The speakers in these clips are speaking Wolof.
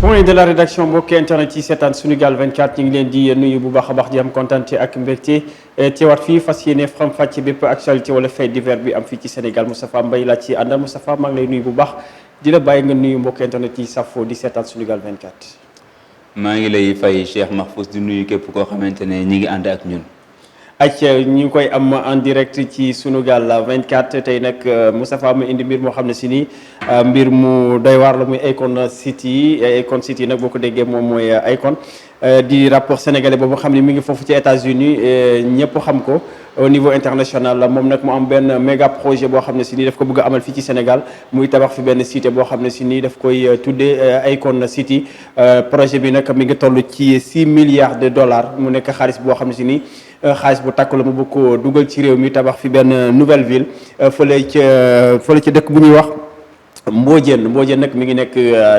point de la rédaction mbokki internet yi seetaan Sunugal 24 ñu ngi leen di nuyu bu baax a baax di am kontaante ak mbégte teewaat fii fas yéene faram-fàcce bépp actualité wala fait divers bi am fii ci Sénégal Moustapha Mbaye laa ci àndal Moustapha maa ngi lay nuyu bu baax di la bàyyi nga nuyu mbokki internet yi safo di seetaan Sunugal 24. maa ngi lay fay Cheikh Mahfous di nuyu képp koo xamante ne ñi ngi ànd ak ñun. ñu ngi koy am en direct ci Sunugal 24 tey nag Moustapha mu indi mbir moo xam ne si nii mbir mu doy waar la muy Akon City nag boo ko déggee moom mooy Akon di rappeur sénégalais boobu xam ne mi ngi foofu ci États-Unis ñëpp xam ko au niveau international moom nag mu am benn méga projet boo xam ne si nii daf ko bëgg a amal fii ci Sénégal muy tabax fi benn cité boo xam ne si nii daf koy tuddee Akon City projet bi nag mi ngi toll ci 6 milliards de dollars mu nekk xaalis boo xam ne si nii xaalis bu takk la mu bëgg ko dugal ci réew mi tabax fi benn nouvelle ville fële ca dëkk bu ñuy wax Mbodiène nag mi ngi nekk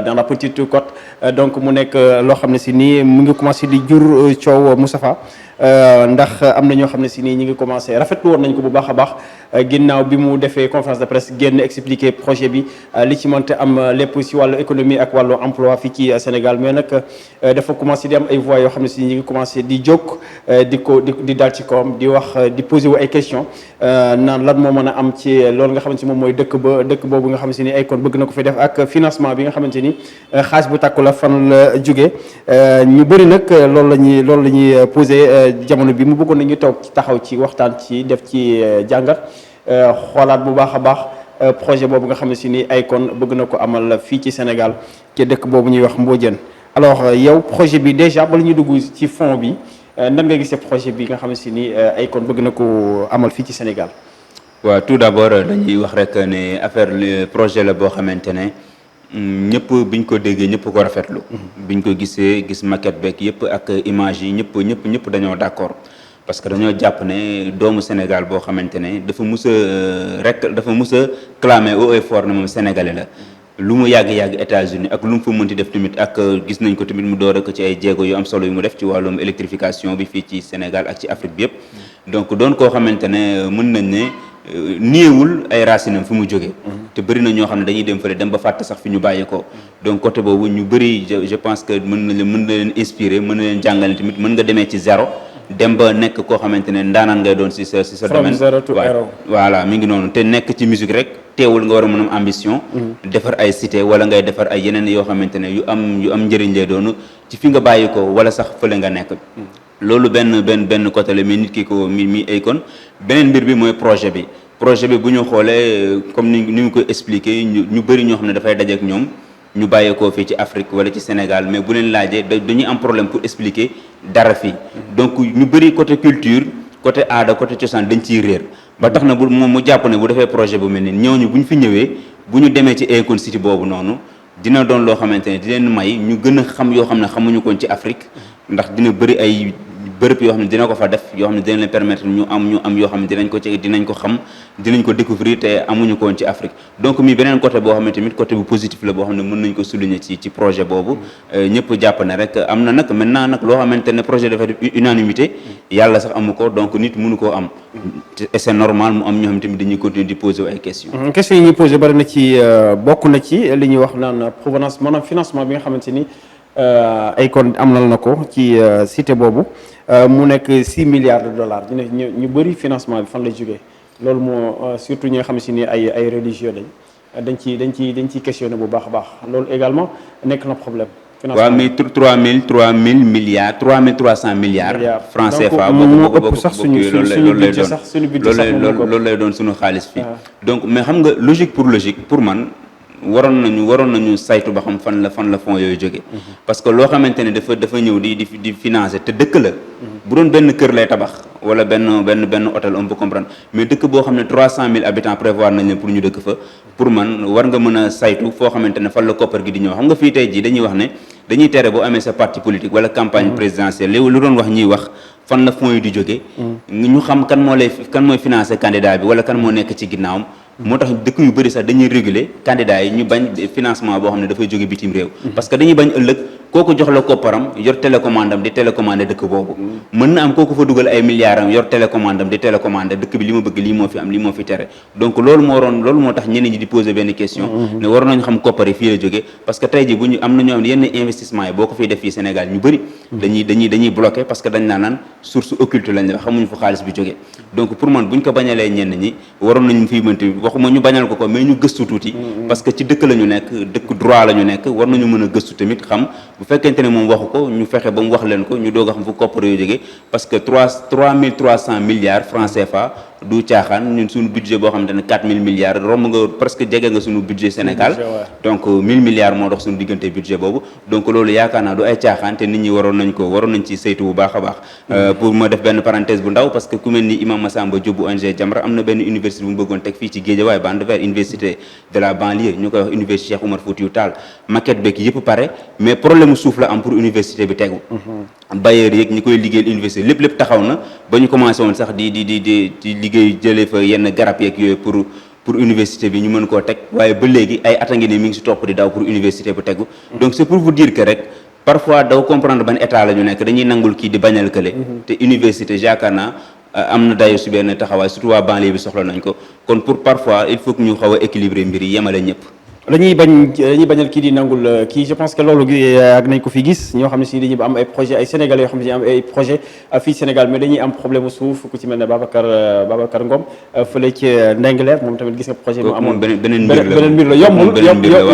dans la petite côte donc mu nekk loo xam ne si nii mu ngi commencé di jur coow Moustapha ndax am na ñoo xam ne si nii ñi ngi commencé rafetlu woon nañ ko bu baax a baax ginnaaw bi mu defee conférence de presse génn expliquer projet bi li ci mënte am lépp si wàllu économie ak wàllu emploi fii ci Sénégal mais nag dafa commencé di am ay voix yoo xam ne si ñi ngi commencé di jóg di dal ci kawam di wax di poser wu ay questions naan lan moo mën a am ci loolu nga xamante ni moom mooy dëkk boobu nga xam ne si ni Akon bëgg na ko fi def ak financement bi nga xamante ni xaalis bu takku la fan la jógee ñu bëri nag loolu la ñuy poser jamono bi mu bëggoon nañu toog taxaw ci waxtaan ci def ci jàngat xoolaat bu baax a baax projet boobu nga xam ne si ni Akon bëgg na ko amal fii ci Sénégal ci dëkk boobu ñuy wax Mbodiène alors yow projet bi déjà bala ñuy dugg ci fond bi nan nga gisee projet bi nga xam ne si ni Akon bëgg na ko amal fii ci Sénégal. waaw tout d'abord dañuy wax rek ne affaire projet la boo xamante ne ñëpp biñ ko déggee ñëpp ko rafetlu. biñ ko gisee gis maquette beeg yëpp ak image yi ñëpp dañoo d'accord. parce que dañoo jàpp ne doomu Sénégal boo xamante ne dafa mus a clamer haut et fort ne moom sénégalais la lu mu yàgg États-Unis ak lu mu fa mënti def tamit ak gis nañ ko tamit mu door ak ci ay jéego yu am solo yu mu def ci wàllum électrification bi fii ci Sénégal ak ci Afrique bi yëpp donc doon koo xamante ne mën nañ ne niewul ay racinam fi mu jógee te bëri na ñoo xam ne dañuy dem fële dem ba fàtte sax fi ñu bàyyi ko donc côté boobu ñu bëri je pense que mën na leen inspirer mën na leen jàngale tamit mën nga demee ci zéro dem ba nekk koo xamante ne ndaanaan ngay doon si sa domaine voilà mi ngi noonu te nekk ci musique rek teewul nga war a mën am ambition defar ay cité wala ngay defar ay yeneen yoo xamante ne yu am njëriñ lay doon ci fi nga bàyyi ko wala sax fële nga nekk loolu benn côté la mais nit ki ko mi Akon beneen mbir bi mooy projet bi bu ñu xoolee comme ni mu koy expliquer ñu bëri ñoo xam ne dafay dajeek ñoom ñu bàyyeekoo fii ci Afrique wala ci Sénégal mais bu leen laajee dañuy am problème pour expliquer dara fii donc ñu bëri côté culture côté aada côté cosaan dañ ciy réer ba tax na bu moom mu jàpp ne bu defee projet bu mel ni ñooñu bu ñu fi ñëwee bu ñu demee ci Akon City boobu noonu dina doon loo xamante ne di leen may ñu gën a xam yoo xam ne xamuñu koon ci Afrique ndax dina bëri ay bërëb yoo xam ne dina ko fa def yoo xam ne dina leen permettre ñu am yoo xam ne dinañ ko xam dinañ ko découvrir te amuñu ko woon ci Afrique donc mi beneen côté boo xam ne tamit côté bu positif la boo xam ne mën nañ ko souligner ci projet boobu ñëpp jàpp ne rek am na nag maintenant nag loo xamante ne projet dafa def unanimité yàlla sax amu ko donc nit mënu koo am et c'est normal mu am ñoo xam ne tamit dañuy continuer di poser ay questions. questions yi ñuy poser bari na ci bokk na ci li ñuy wax naan provenance maanaam financement bi nga xamante ni Akon amal na ko ci cité boobu mu nekk 6 milliards de dollars ñu bëri financement bi fan lay jógee loolu moo surtout ñi nga xam si ni ay religieux lañ dañ ciy questionné bu baax a baax loolu également nekk na problème. waaw mais 3000 milliards 3300 milliards francs CFA moo ëpp sax suñu budget sax loolu lay doon suñu xaalis fii donc mais xam nga logique pour man waroon nañu saytu ba xam fan la fonds yooyu jóge parce que loo xamante ne dafa ñëw di financer te dëkk la bu doon benn kër lay tabax wala benn hôtel on peut comprendre mais dëkk boo xam ne 300 000 habitants prévoir nañ leen pour ñu dëkk fa pour man war nga mën a saytu foo xamante ne fan la koppar gi di ñëw xam nga fii tey jii dañuy wax ne dañuy tere boo amee sa parti politique wala campagne présidentielle léegi lu doon wax ñuy wax fan la fonds yi di jóge ñu xam kan mooy financer candidat bi wala kan moo nekk ci ginnaawam moo tax dëkk yu bëri sax dañuy réguler candidats yi ñu bañ financement boo xam ne dafay jóge bitim réew parce que dañuy bañ ëllëg kooku jox la kopparam yor télécommande am di télécommandé dëkk boobu mën na am kooku fa dugal ay milliards am yor télécommande am di télécommandé dëkk bi li ma bëgg lii moo fi am lii moo fi tere donc loolu moo tax ñeneen ñi di poser benn question ne waroon nañu xam koppar yi fii la jógee parce que tey ji bu ñu am na ñoo am yenn investissement yi boo ko fiy def fii Sénégal ñu bëri dañuy bloqué parce que dañ naan source occulte lañ la xamuñu fu xaalis bi jógee donc pour man buñ ko bañalee ñenn ñi waroon nañu fiy mënti waxuma ñu bañal ko mais ñu gëstu tuuti parce que ci dëkk la ñu nekk dëkk droit la ñu nekk war nañu mën a gëstu tamit xam bu fekkente ne moom waxu ko ñu fexe ba mu wax leen ko ñu doog a xam fu koppar yoo jógee parce que 3 milliards francs CFA du caaxaan ñun suñu budget boo xamante ne 4000 milliards romb nga presque jege nga suñu budget Sénégal donc 1000 milliards moo dox suñu diggante budget boobu donc loolu yaakaar naa du ay caaxaan te nit ñi waroon nañ ci saytu bu baax a baax pour ma def benn parenthèse bu ndaw parce que ku mel ni Imam Massamba Diop bu ONG Jamra am na benn université bu mu bëggoon teg fii ci Guédiawaye bande vert université de la banlieue ñu koy wax université Cheikh Oumar Foutiyou Tall maquette beeg yëpp pare mais problème suuf la am pour université bi tegu bailleurs yeeg ñi koy liggéeyal université lépp taxaw na ba ñu commencé woon sax di liggéey jëlee fa yenn garab yeeg yooyu pour université bi ñu mën koo teg waaye ba léegi ay at a ngi ne mi ngi si topp di daw pour université bu tegu donc c'est pour vous dire que rek parfois daw comprendre ban état la ñu nekk dañuy nangul kii di bañal kële te université yaakaar naa am na dayo si benn taxawaay surtout waa banlieue bi soxla nañ ko kon pour parfois il faut que ñu xaw a équilibrer mbir yi yemale ñëpp dañuy bañal kii di nangul kii je pense que loolu ak nañ ko fi gis ñoo xam ne si dañuy am ay projet ay sénégalais yoo xam ne si am ay projet fii Sénégal mais dañuy am problème suuf ku ci mel ne Babacar Ngom fële ci Ndingler moom tamit gis nga projet mu amoon beneen mbir la yombul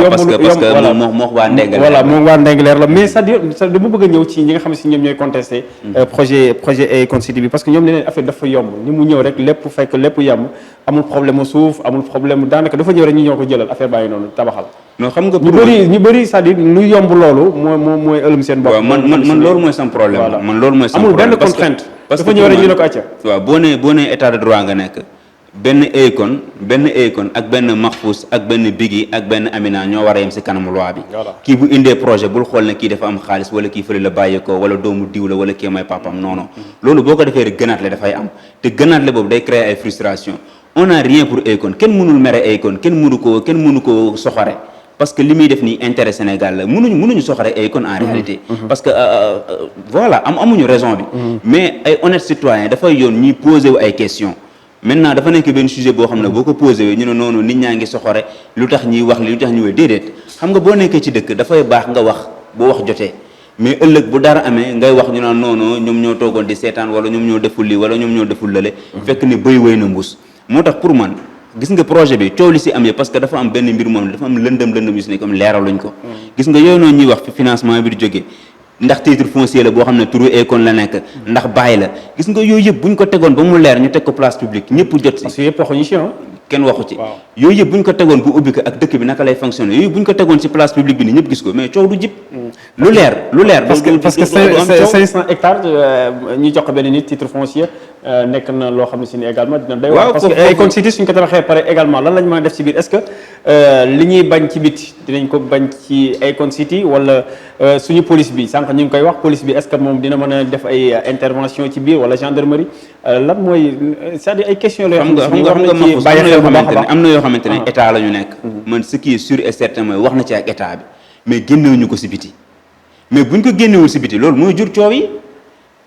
parce que moom moo waa Ndingler voilà moom waa Ndingler la mais c'est-à-dire dama bëgg a ñëw ci ñi nga xam ne si ñoom ñooy contesté projet Akon City bi parce que ñoom ne leen affaire dafa yomb ni mu ñëw rek lépp fekk lépp yemb amul problème suuf amul problème daanaka dafa ñëw rek ñu ñoo ko jëlal affaire bàyyi noonu tabaxal non xam nga ñu bëri c'est-à-dire lu yomb loolu mooy ëlum seen bopp. waaw man loolu mooy sam problème. voilà man loolu mooy sam problème amul benn contrainte. parce que dafa ñëw rek ñu ne ko acca. waaw boo nee état de droit nga nekk benn Akon ak benn Mahfous ak benn Biggi ak benn Amina ñoo war a yem si kanamu loi bi. kii bu indee projet bul xool ne kii dafa am xaalis wala kii fële la bàyyeekoo wala doomu diw la wala kii may papam non loolu boo ko defee rek gënaatle dafay am te gënaatle boobu day créer ay frustration on a rien pour Akon kenn mënul mere Akon kenn mënu ko soxore parce que li muy def nii intérêt Sénégal la mënuñu soxore Akon en réalité parce que voilà amuñu raison bi mais ay honnête citoyen dafay yoon ñuy posé wu ay questions maintenant dafa nekk benn sujet boo xam ne boo ko posé wee ñu ne noonu nit ñaa ngi soxore lu tax ñuy wax li lu tax ñuy wax déedéet xam nga boo nekkee ci dëkk dafay baax nga wax boo wax jotee mais ëllëg bu dara amee ngay wax ñu naan noonu ñoom ñoo toogoon di seetaan wala ñoom ñoo deful lii wala ñoom ñoo deful lële fekk ne bëy wéy na mbuus moo tax pour man gis nga projet bi coow li si am yëpp parce que dafa am benn mbir moom dafa am lëndëm yu si ne comme leeraluñ ko gis nga yooyu noonu ñuy wax fi financement bi di jógee ndax titre foncier la boo xam ne turu Akon la nekk ndax bàyyi la gis nga yooyu yëpp buñ ko tegoon ba mu leer ñu teg ko place publique ñëpp jot si. parce que yëpp waxuñu si kenn waxu ci yooyu yëpp buñ ko tegoon bu ubbi ko ak dëkk bi naka lay fonctionner yooyu buñ ko tegoon ci place publique bi ni ñëpp gis ko mais coow du jib lu leer parce que 500 hectares ñu jox ko benn nit titre foncier nekk na loo xam ne si ni également dina doy waar parce que Akon City suñ ko tabaxee pare également lan lañ mën a def ci biir est-ce que li ñuy bañ ci biti dinañ ko bañ ci Akon City wala suñu police bi sànq ñu ngi koy wax police bi est-ce que moom dina mën a def ay intervention ci biir wala gendarmerie lan mooy c'est-à-dire ay questions la yoo am na yoo xamante ne état la ñu nekk man ce qui est sûr et certain mooy wax na ci ak état bi mais génnewuñu ko si biti mais buñ ko génnewul si biti loolu mooy jur coow yi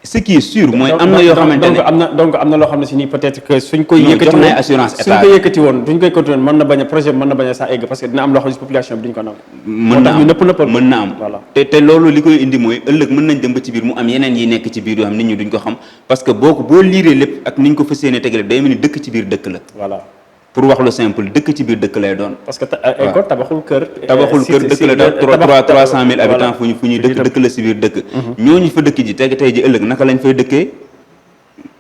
ce qui est sûr mooy am na yoo xamante ne donc am na loo xam ne si nii peut-être que suñ koy yëkkati woon assurance état suñ ko yëkkati woon duñ koy continuer mën na bañ a projet mën na bañ a sax egg parce que dina am loo xam ne si population bi duñ ko nangu mën na am te loolu li koy indi mooy ëllëg mën nañ dem ba ci biir mu am yeneen yi nekk ci biir yoo xam nit ñi duñ ko xam parce que boo liiree lépp ak niñ ko fas yéene tegale day mel ni dëkk ci biir dëkk la voilà pour wax lu simple dëkk ci biir dëkk lay doon. parce que Akon tabaxul kër dëkk la doon 300 000 habitants fu ñuy dëkk la si biir dëkk. ñooñu fa dëkk ji tey ji ëllëg naka lañ fay dëkkee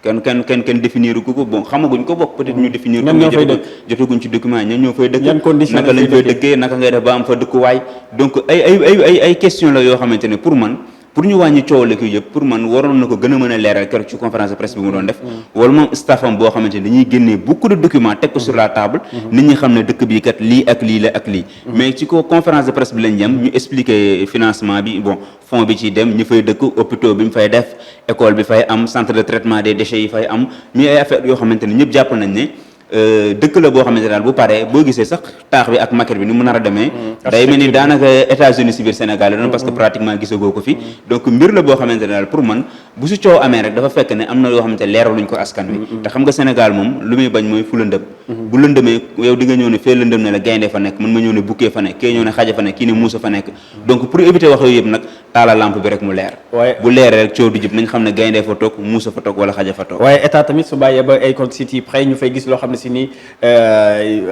kenn définir ko bon xamaguñ ko bokk peut-être ñu définir. ñoom ñoo fay dëkk jotaguñ ci document ñoom ñoo fay dëkk. yan conditions naka lañ fay dëkkee naka ngay def ba am fa dëkkuwaay donc ay question la yoo xamante ne pour man. pour ñu wàññi coow la yëpp pour man waroon na ko gën a mën a leeral keroog ci conférence de presse bi mu doon def wala moom staffam boo xamante ne dañuy génnee beaucoup de documents teg ko sur la table nit ñi xam ne dëkk bi kat lii ak lii la ak lii mais ci ko conférence de presse bi lañ yem ñu expliquer financement bi bon fonds bi ciy dem ñu fay dëkk hôpitaux bi mu fay def école bi fay am centre de traitement des déchets yi fay am mais ay affaires yoo xamante ne ñëpp jàpp nañ ne dëkk la boo xamante daal bu paree boo gisee sax taax bi ak maquette bi ni mu nar a demee day mel ni daanaka États-Unis si biir Sénégal la doon parce que pratiquement gisagoo ko fi donc mbir la boo xamante ne daal pour man bu su coow amee rek dafa fekk ne am na yoo xamante leeraluñ ko askan wi te xam nga Sénégal moom lu muy bañ mooy fu lëndëm bu lëndëmee yow di nga ñëw ne fee lëndëm ne la gaynde fa nekk mën ma ñëw ne bukkee fa nekk kii ñëw ne xaja fa nekk kii ne muusa fa nekk donc pour éviter wax yooyu yëpp nag taala lampe bi rek mu leer bu leeree rek coow du jub nañ xam ne gaynde fa toog muusa fa toog wala xaja fa toog waaye état tamit su bàyyee ba Akon City près ñu fay gis loo xam ne si nii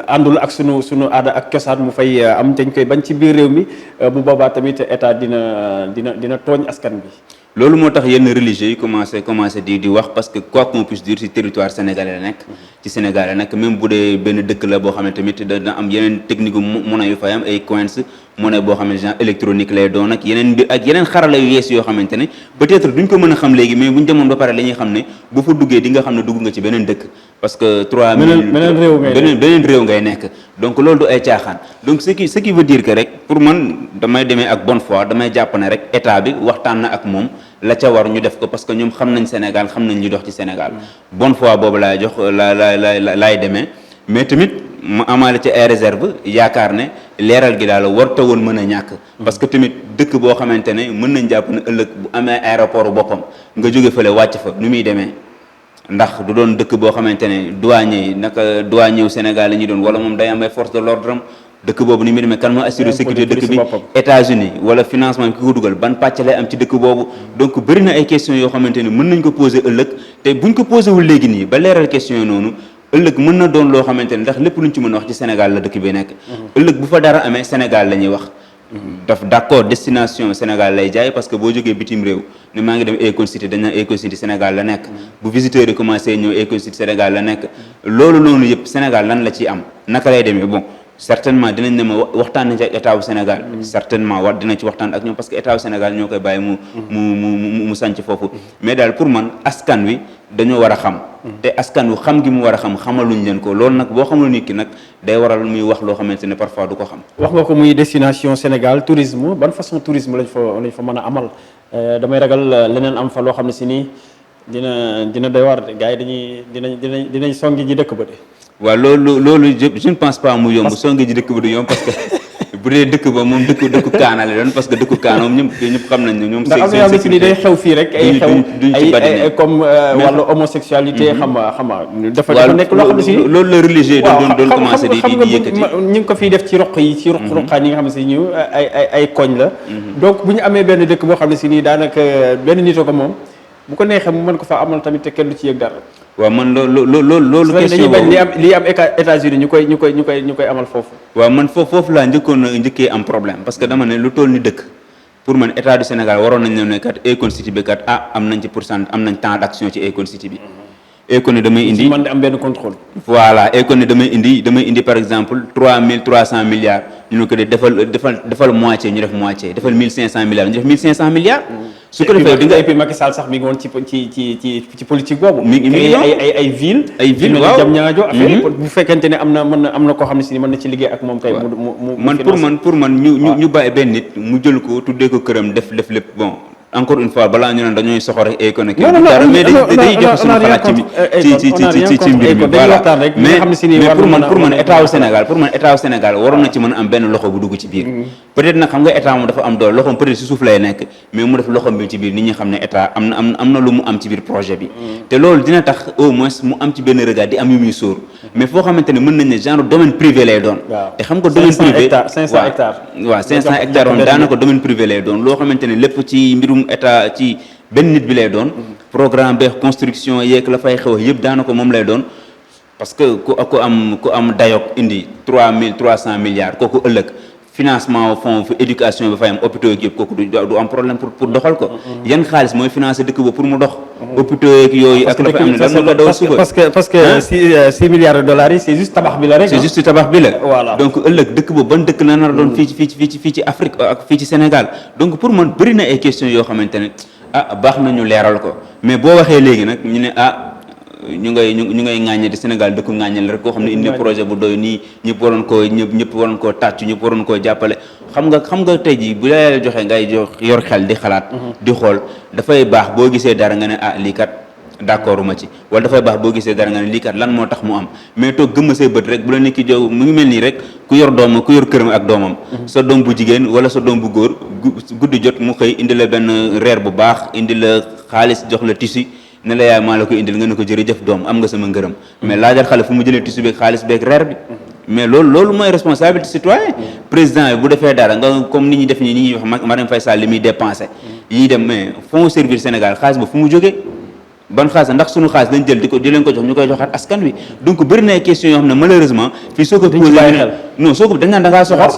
àndul ak sunu aada ak cosaan mu fay am te ñu koy bañ ci biir réew mi bu boobaa tamit état dina tooñ askan bi. loolu moo tax yenn religieux yi commencé di wax parce que quoi qu'on puisse dire ci territoire sénégalais la nekk ci Sénégal la nekk même bu dee benn dëkk la boo xam ne tamit dana am yeneen technique monnaie yu fay am ay coins monnaie boo xam ne genre électronique lay doon ak yeneen mbir ak yeneen xarala yu yees yoo xamante ne peut-être duñ ko mën a xam léegi mais buñ demoon ba pare la ñuy xam ne bu fa duggee di nga xam ne dugg nga ci beneen dëkk parce que 3000 beneen réew ngay nekk donc loolu du ay caaxaan donc ce qui veut dire que rek pour man damay demee ak bonne foi damay jàpp ne rek état bi waxtaan na ak moom la ca war ñu def ko parce que ñoom xam nañ Sénégal xam nañ li dox ci Sénégal bonne foi boobu laay jox laay demee mais tamit ma amaale ci ay réserve yaakaar ne leeral gi daal warta woon mën a ñàkk parce que tamit dëkk boo xamante ne mën nañ jàpp ne ëllëg bu amee aéroport boppam nga jóge fële wàcc fa nu muy demee ndax du doon dëkk boo xamante ne douanier yi naka douanier wu Sénégal la ñuy doon wala moom day am ay force de l'ordre am dëkk boobu ni muy demee kan moo assurer sécurité dëkk bi États-Unis wala financement bi ki ko dugal ban pàcc lay am ci dëkk boobu donc bëri na ay questions yoo xamante ne mën nañ ko poser ëllëg te buñ ko posé wul léegi nii ba leeral question yi noonu ëllëg mën na doon loo xamante ne ndax lépp luñ ci mën a wax ci Sénégal la dëkk bi nekk ëllëg bu fa dara amee Sénégal la ñuy wax daf d'accord destination Sénégal lay jaay parce que boo jógee bitim réew ne maa ngi dem Akon City dañ naan Akon City Sénégal la nekk bu visiteurs yi commencé ñëw Akon City Sénégal la nekk loolu noonu yëpp Sénégal lan la ciy am naka lay demee bon certainement dinañ ne ma waxtaan nañ ci ak état wu Sénégal certainement dinañ ci waxtaan ak ñoom parce que état wu Sénégal ñoo koy bàyyi mu sànc foofu mais daal pour man askan wi dañoo war a xam te askan wi xam gi mu war a xam xamaluñ leen ko loolu nag boo xamul nit ki nag day waral muy wax loo xamante ne parfois du ko xam wax nga ko muy destination Sénégal tourisme ban façon tourisme lañ fa mën a amal damay ragal leneen am fa loo xam ne si nii dina doy war de gars yi dinañ songi ji dëkk ba de waaw loolu je ne pense pas mu yomb songe ji dëkk ba du yomb parce que bu dee dëkk ba moom dëkku kaana la doon parce que dëkku kaana moom ñëpp xam nañ ne ñoom ndax am na yoo xam ne day xew fii rek ay xew ay comme wàllu homosexualité xam nga dafa nekk loo xam ne si loolu la religieux doon commencé di yëkkati ñu ngi ko fiy def ci roq yi ci ruqaan yi nga xam ne si ñu ay koñ la donc bu ñu amee benn dëkk boo xam ne si nii daanaka benn nitoo ko moom bu ko neexee mu mën ko fa amal tamit te kenn du ci yëg dara waaw man loolu question dañuy bañ li am États-Unis ñu koy amal foofu waaw man foofu laa njëkkee am problème parce que dama ne lu toll ni dëkk pour man état du Sénégal waroon nañ ne kat Akon City bi kat am nañ ci pourcent am nañ temps d'action ci Akon City bi Akon ne damay indi man am benn contrôle voilà Akon ne damay indi par exemple 3300 milliards ñu ne ko de defal moitié ñu def moitié defal 1500 milliards ñu def 1500 milliards su ko defee di nga et puis Macky Sall sax mi ngi woon ci politique boobu mi ngi ay ville waaw jam ñaajo affaire bu fekkente ne am na koo xam ne si mën na ci liggéey ak moom kay man pour man ñu bàyyi benn nit mu jël ko tuddee ko këram def lépp bon encore une fois balaa ñu ne dañooy soxor ak Akon ak dara mais dañuy joxe suñu xalaat ci mbir mi voilà mais pour man état wu Sénégal waroon na ci mën a am benn loxo bu dugg ci biir peut-être nag xam nga état moom dafa am doole loxoom peut-être si suuf lay nekk mais mu def loxoom bi ci biir nit ñi xam ne état am na lu mu am ci biir projet bi te loolu dina tax au moins mu am ci benn regard di am yu muy sóor mais foo xamante ne mën nañ ne genre domaine privé lay doon te xam nga domaine privé 500 hectares waaw 500 hectares woon daanaka domaine privé lay doon loo xamante ne lépp ci mbirum état ci benn nit bi lay doon programme beex construction yeeg la fay xew yëpp daanaka moom lay doon parce que ku am dayok indi 3300 milliards kooku ëllëg financement fonds fi éducation bi fay am hôpitaux yeeg yëpp kooku du am problème pour doxal ko yan xaalis mooy financer dëkk ba pour mu dox hôpitaux yeeg yooyu ak la fa am ne lan la ko daw suba parce que 6 milliards de dollars yi c'est juste tabax bi la rek c'est juste tabax bi la voilà donc ëllëg dëkk ba ban dëkk la nar a doon fii ci Afrique ak fii ci Sénégal donc pour man bëri na ay questions yoo xamante ne baax na ñu leeral ko mais boo waxee léegi nag ñu ne ñu ngay ŋàññe di Sénégal dëkku ŋàññe la rek koo xam ne indi projet bu doy nii ñëpp waroon koo tàccu ñëpp waroon koo jàppale xam nga tey jii bu la joxee ngay yor xel di xalaat di xool dafay baax boo gisee dara nga ne lii kat d'accord ma ci wala dafay baax boo gisee dara nga ne lii kat lan moo tax mu am mais toog gëmma say bët rek bu la nit ki jow mu ngi mel nii rek ku yor këram ak doomam sa doom bu jigéen wala sa doom bu góor guddi jot mu xëy indi la benn reer bu baax indi la xaalis jox la tissu ne la yaay maa la ko indil nga ne ko jërëjëf doom am nga sama ngërëm mais laajal xale fu mu jëlee tissu beeg xaalis beeg reer bi mais loolu mooy responsabilité citoyen président bi bu defee dara nga comme ni ñuy def nii ni ñuy wax Marième Faye Sall li muy dépensé yi ñuy dem mais fonds servir Sénégal xaalis ba fu mu jógee ban xaalis ndax sunu xaalis dañ jël di leen ko jox ñu koy joxaat askan wi donc bëri na ay question yoo xam ne malheureusement fii soo ko posé non soo ko dañ naan da ngaa soxor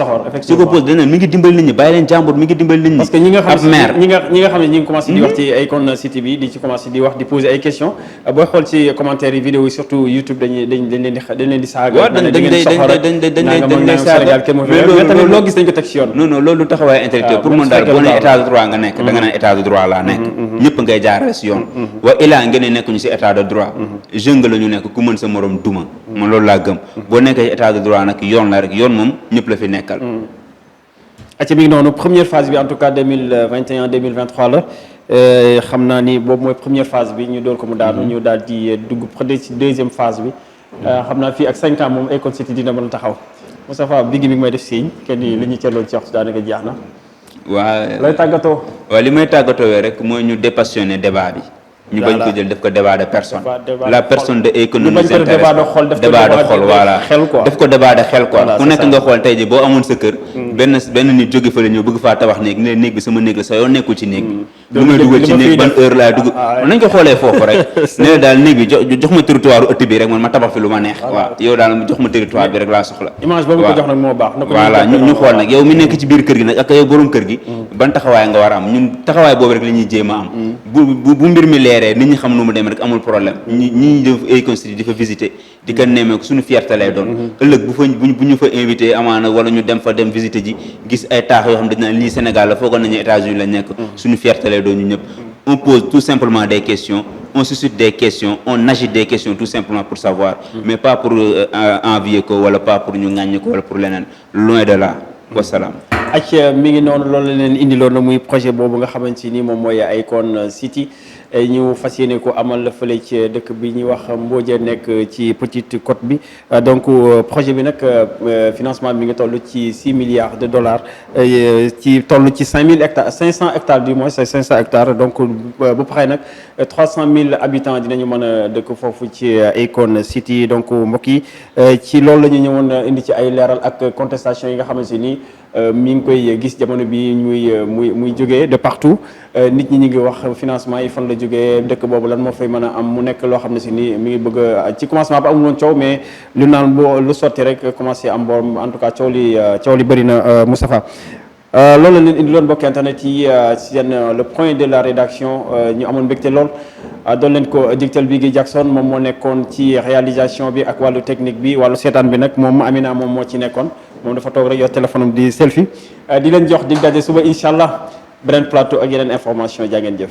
soo ko posé dañ naan mi ngi dimbali nit ñi bàyyi leen jàmbur mi ngi dimbali nit ñi parce que ñi nga xam ne ñi ngi commencé di wax ci Akon City bi di ci commencé di wax di poser ay questions booy xool ci commentaires yi vidéo yi surtout YouTube dañ leen di saaga dañ lay saaga mais tamit loo gis dañ ko teg ci yoon non loolu taxawaay intellectuel pour man daal boo ne état de droit nga nekk da nga naan état de droit laa nekk ñëpp ngay jaarale si yoon ngeen nekkuñu ci état de droit jeune la ñu nekk ku mën sa morom duma man loolu laa gëm boo nekkee état de droit nag yoon la rek yoon moom ñëpp la fi nekkal acca mi ngi noonu première phase bi en tout cas 2021 2023 la xam naa ni boobu mooy première phase bi ñu door ko mu daanu ñu daal di dugg peut-être ci deuxième phase bi xam naa fii ak 5 ans moom Akon City dina mën a taxaw Moustapha bi may def signe kenn li ñu cërloon ci waxtu daanaka jeex na waaw lay tàggatoo waaw li may tàggatoo rek mooy ñu dépassionné débat bi ñu bañ ko jël def ko débat de personne la personne de Akon ne nous intéresse débat de xol voilà def ko débat de xel quoi ku nekk nga xool tey ji boo amoon sa kër benn nit jóge fa la ñëw bëgg faa tabax néeg ne néeg bi sama néeg la sa yoon nekkul ci néeg bi lu may dugal ci néeg ban heure laay dugg nañ ko xoolee foofu rek ne la daal néeg bi jox ma territoire ëtt bi rek man ma tabax fi lu ma neex waaw yow daal jox ma territoire bi rek laa soxla image boobu ko jox nag moo baax voilà ñu xool nag yow mi nekk ci biir kër gi nag ak yow borom kër gi ban taxawaay nga war a am ñun taxawaay boobu rek la ñuy jéem a am bu mbir mi leeree nit ñi xam nu mu dem rek amul problème ñi def Akon City di fa visiter di ko nemmeeku suñu fierté lay doon ëllëg bu ñu fa invité amaana wala ñu dem fa dem visiter ji gis ay taax yoo xam dañ naan lii Sénégal la foogoon nañu États-Unis la nekk suñu fierté lay doon ñu ñëpp on pose tout simplement des questions on suscite des questions on agite des questions tout simplement pour savoir mais pas pour envier ko wala pas pour ñu ŋàññ ko wala pour leneen loin de là wasalaam ak mi ngi noonu loolu la leen indi loon muy projet boobu nga xamante ni moom mooy Akon City ñu fas yéene ko amal fële ci dëkk bi ñuy wax Mbodiène nekk ci Petite Côte bi donc projet bi nag financement bi nga toll ci 6 milliards de dollars ci toll ci 500 hectares du moins c'est 500 hectares donc bu paree nag 300 000 habitants dinañu mën a dëkk foofu ci Akon City donc mbokk yi ci loolu la ñu ñëwoon indi ci ay leeral ak contestation yi nga xamante ni mi ngi koy gis jamono bi muy jógee de partout nit ñi ñu ngi wax financement yi fan la jógee dëkk boobu lan moo fay mën a am mu nekk loo xam ne si ni mi ngi bëgg ci commencement ba amul woon coow mais lu naan lu sotti rek commencé am borom en tout cas coow li bëri na Moustapha loolu la leen indi loon mbokk internet yi seen le point de la rédaction ñu amoon mbégte lool doon leen ko digtal bi gi Jackson moom moo nekkoon ci réalisation bi ak wàllu technique bi wàllu seetaan bi nag moom Amina moom moo ci nekkoon moom dafa toog rek yor téléphone am di selfie di leen jox dig daje suba incha allah beneen plateau ak yeneen information jaa ngeen jëf